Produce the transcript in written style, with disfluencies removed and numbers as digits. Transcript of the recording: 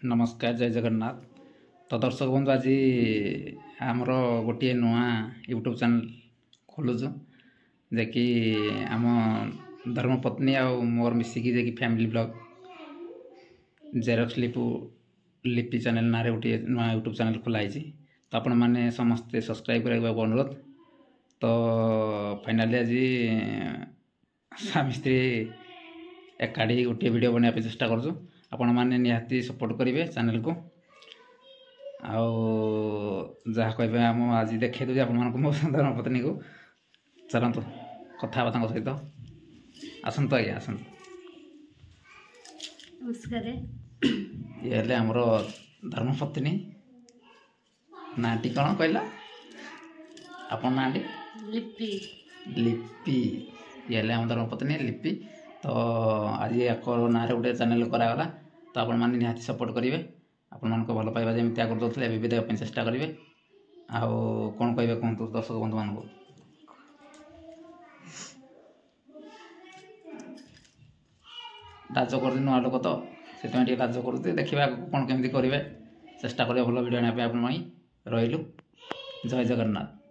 नमस्कार जय जगन्नाथ। तो दर्शक बंधु आज आमर गोटे नुआ यूट्यूब चैनल खोलुचु जे कि आम धर्मपत्नी आ मोर मिसिकी जे कि फैमिली ब्लॉग जेरक्स लिपि चैनल ना गोटे नुआ यूट्यूब चैनल खोलाई। तो आपण मैंने समस्ते सब्सक्राइब करने अनुरोध। तो फाइनाली आज स्वामी स्त्री एकाठी गोटे वीडियो बनाने चेष्टा करूँ। आपण मैंने निहाती सपोर्ट करेंगे चैनल को जहाँ कहे आम आज देखे दूँ आपण मो धर्मपत्नी को चलतु कथा सहित आसतु आज्ञा आसतु। नमस्कार। ये हेले आमर धर्मपत्नी नाटी कौन कहला आपण नाटी लिपि लिपि ये हेले आम धर्मपत्नी लिपि। तो आज एक ना गोटे चैनल करागला। तो आपण मैंने निहाती सपोर्ट करेंगे आपण मान भल पाइबा जमी आगे दूसरे भी देवाई चेष्टा करेंगे। आउ कौन कहे कहतु दर्शक बंधु मान राज कर नुआ लोक तो से राज कर देखा कौन केमी करेंगे चेष्टा करेंगे भल भिडियो आने रही। जय जगन्नाथ।